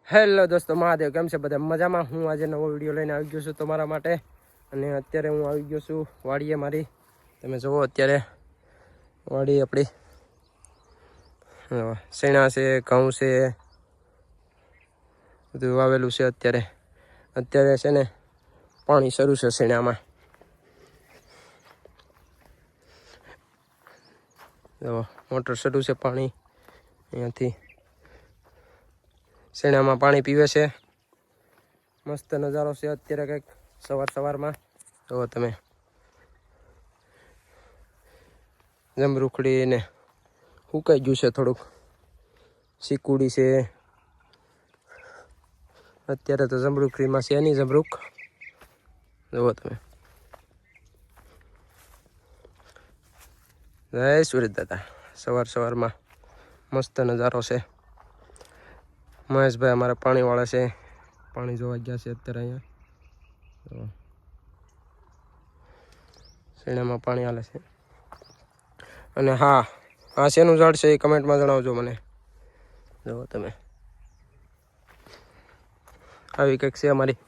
Hello દોસ્તો, મહાદેવ. કેમ છે બધા? મજામાં? હું આજે નવો વિડીયો લઈને આવી ગયો છું તમારા માટે. અને અત્યારે હું આવી ગયો છું વાડીએ મારી. તમે જુઓ અત્યારે વાડી આપણી શેણા છે, ઘઉં છે, બધું વાવેલું છે. અત્યારે છે ને પાણી શરૂ છે શેણામાં. મોટર શરૂ છે, પાણી અહીંયાથી શેણામાં પાણી પીવે છે. મસ્ત નજારો છે અત્યારે કંઈક સવારમાં. તો તમે જમરૂખડી ને સુકાઈ ગયું છે, થોડુંક ચીકુડી છે. અત્યારે તો જમરૂખડીમાં છે નહીં જમરૂખ. જુઓ તમે. જય સુરત દાદા. સવારમાં મસ્ત નજારો છે. મહેશભાઈ અમારા પાણીવાળા છે, પાણી જોવા ગયા છે અત્યારે અહીંયા. શેણામાં પાણી હાલે છે. અને હા, આ શેનું ઝાડ છે એ કમેન્ટમાં જણાવજો મને. જુઓ તમે, આવી કંઈક છે અમારી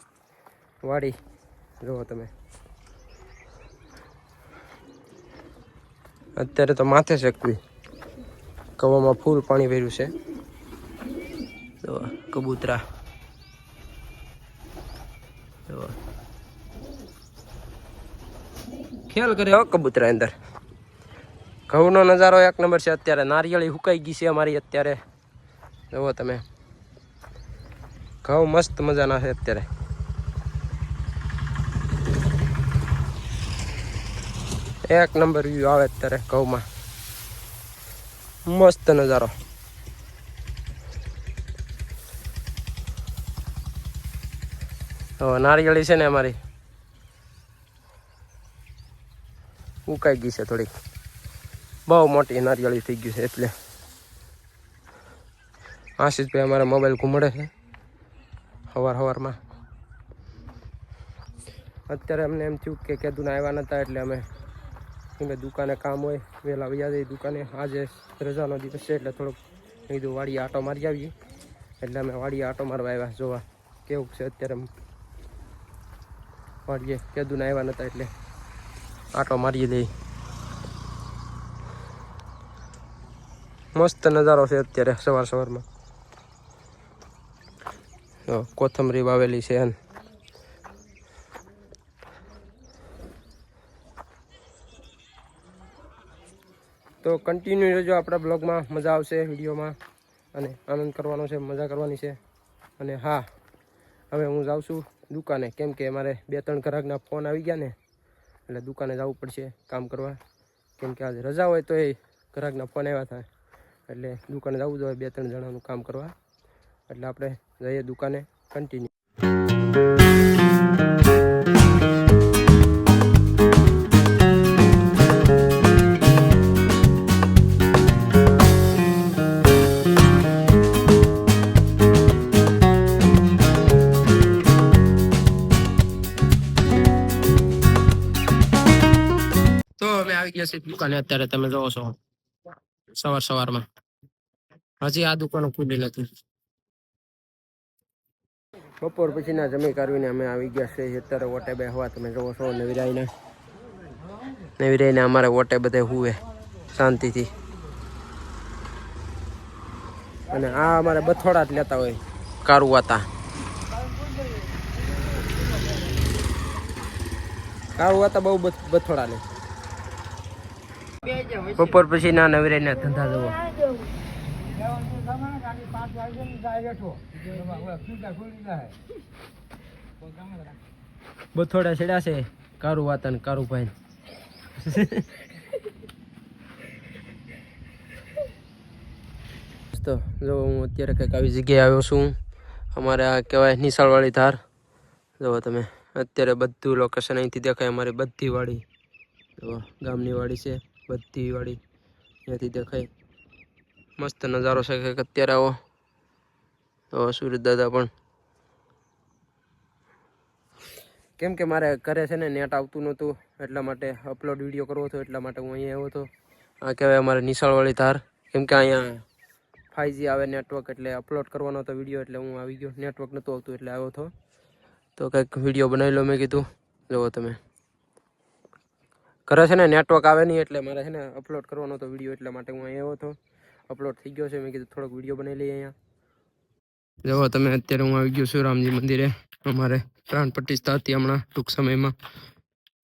વાડી. જુઓ તમે. અત્યારે તો માથે શેકવી, કવામાં ફૂલ પાણી ભર્યું છે. જુઓ કબૂતરા, જુઓ ખ્યાલ કરે હો કબૂતરા અંદર. ઘઉંનો નજારો એક નંબર છે. અત્યારે નારિયેળી સુકાઈ ગઈ છે અમારી. અત્યારે જુઓ તમે, ઘઉં મસ્ત મજાના છે. અત્યારે એક નંબર વ્યૂ આવે અત્યારે ઘઉંમાં. મસ્ત નજારો. નારિયેળી છે ને અમારી ઉકાઈ ગઈ છે થોડીક. બહુ મોટી નારિયેળી થઈ ગઈ છે. એટલે આશીષભાઈ અમારા મોબાઈલ ઘૂમડે છે સવારમાં. અત્યારે અમને એમ થયું કે કેદુના આવ્યા નહોતા, એટલે અમે દુકાને કામ હોય વહેલા વયા જઈએ દુકાને. આજે રજાનો દિવસ છે એટલે થોડુંક કીધું વાડીએ આટો મારી આવીએ. એટલે અમે વાડીએ આટો મારવા આવ્યા, જોવા કેવું છે અત્યારે વાડીએ. કેદુના આવ્યા નહોતા એટલે આટો મારી દઈએ. મસ્ત નજારો છે અત્યારે સવારમાં. કોથમરી વાવેલી છે. તો કન્ટિન્યુ રહેજો આપણા બ્લોગમાં. મજા આવશે વિડીયોમાં અને આનંદ કરવાનો છે, મજા કરવાની છે. અને હા, હવે હું જાઉં છું દુકાને, કેમ કે મારે 2-3 ગ્રાહકના ફોન આવી ગયા ને, એટલે દુકાને જવું પડશે કામ કરવા. કેમ કે આજે રજા હોય તો એ ગ્રાહકના ફોન આવ્યા થાય, એટલે દુકાને જવું જોઈએ 2-3 જણાનું કામ કરવા. એટલે આપણે જઈએ દુકાને. કન્ટિન્યુ. તો અમે આવી ગયા છીએ દુકાને. અત્યારે તમે જોવો છો સવારમાં. હજી આ દુકાનો ખુલી નથી. બપોર પછીના જમી કાઢવીને અમે આવી ગયા છે અત્યારે ઓટે બેહવા. તમે જોવો છો નવીરાઈને અમારે ઓટે બધે હુવે શાંતિથી. અને આ અમારે બથોડા જ લેતા હોય કારુવાતા. બહુ બથોડા લે. બપોર પછી ના નવીરાઈને ધંધા જવો. બથોડા છેડા છે કારુવાતા ને કારુભાઈ. તો જો હું અત્યારે કંઈક આવી જગ્યાએ આવ્યો છું. અમારે આ કહેવાય નિશાળવાળી ધાર. જુઓ તમે, અત્યારે બધું લોકેશન અહીંથી દેખાય. અમારી બધી વાડી, જુઓ ગામની વાડી છે, બધી વાડી અહીંયાથી દેખાય. મસ્ત નજારો છે કંઈક અત્યારે આવો. તો સુરત દાદા પણ, કેમ કે મારે ઘરે છે ને નેટ આવતું નહોતું, એટલા માટે અપલોડ વિડીયો કરવો હતો. એટલા માટે હું અહીંયા આવ્યો હતો. આ કહેવાય અમારે નિશાળવાળી ધાર. કેમ કે અહીંયા 5G આવે નેટવર્ક, એટલે અપલોડ કરવાનો હતો વિડીયો, એટલે હું આવી ગયો. નેટવર્ક નહોતું આવતું એટલે આવ્યો હતો. તો કંઈક વિડીયો બનાવી લો મેં કીધું. જુઓ તમે, ઘરે છે ને નેટવર્ક આવે નહીં, એટલે મારે છે ને અપલોડ કરવાનો હતો વિડીયો, એટલા માટે હું અહીંયા આવ્યો હતો. અપલોડ થઈ ગયો છે. મેં કીધું થોડોક વિડીયો બનાવી લઈએ અહીંયા. જુઓ તમે, અત્યારે હું આવી ગયો છું રામજી મંદિરે. અમારે પ્રાણ પ્રતિષ્ઠા હતી હમણાં ટૂંક સમયમાં.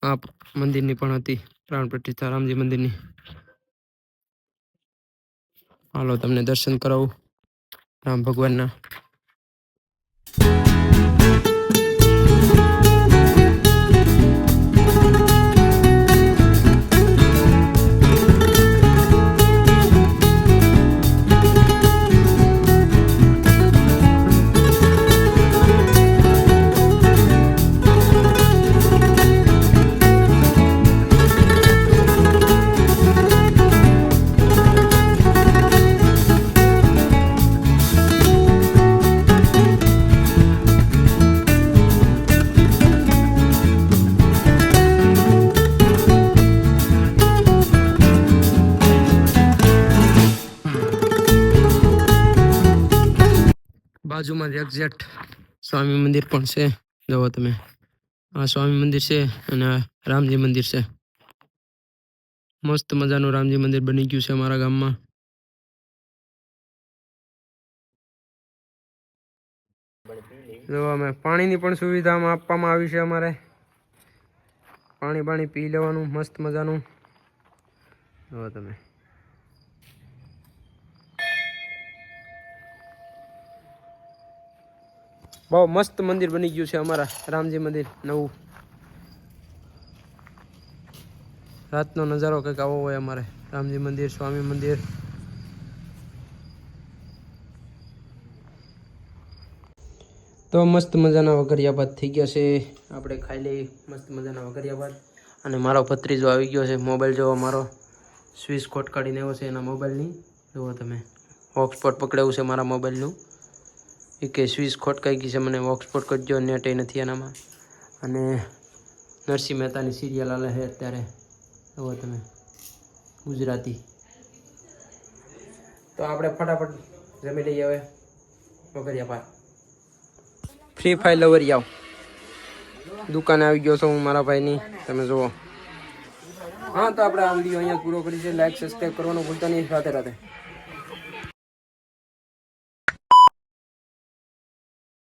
આ મંદિરની પણ હતી પ્રાણ પ્રતિષ્ઠા, રામજી મંદિરની. હાલો તમને દર્શન કરાવું રામ ભગવાનના. બાજુમાં જ એક્ઝેક્ટ સ્વામી મંદિર પણ છે. જુઓ તમે, આ સ્વામી મંદિર છે અને આ રામજી મંદિર છે. મસ્ત મજાનું રામજી મંદિર બની ગયું છે અમારા ગામમાં. જો અમે પાણીની પણ સુવિધા આપવામાં આવી છે. અમારે પાણી પી લેવાનું મસ્ત મજાનું. જુઓ તમે, બહુ મસ્ત મંદિર બની ગયું છે અમારા રામજી મંદિર નવું. રાતનો નજારો કંઈક આવો હોય અમારે. રામજી મંદિર, સ્વામી મંદિર. તો મસ્ત મજાના વઘારિયા ભાત થઈ ગયા છે. આપણે ખાઈ લઈએ મસ્ત મજાના વઘારિયા ભાત. અને મારો ભત્રીજો આવી ગયો છે. મોબાઈલ જોવો મારો સ્વિચ કોટ કાઢીને આવ્યો છે એના મોબાઈલની. જુઓ તમે, હોટસ્પોટ પકડાયું છે મારા મોબાઈલનું. એ કે સ્વિચ ખોટકાઈ ગઈ છે, મને હોટસ્પોટ કરજો, નેટ નથી એનામાં. અને નરસિંહ મહેતાની સિરિયલ હાલે છે અત્યારે. જુઓ તમે, ગુજરાતી. તો આપણે ફટાફટ જમી લઈએ હવે વઘારિયા ભાત. ફ્રી ફાયર લવરિયાઓ દુકાને આવી ગયો છું હું મારા ભાઈની. તમે જુઓ. હા, તો આપણે આ વિડીયો અહીંયા પૂરો કરી છે. લાઈક સબસ્ક્રાઈબ કરવાનું ભૂલતા નહીં. રાધે રાધે.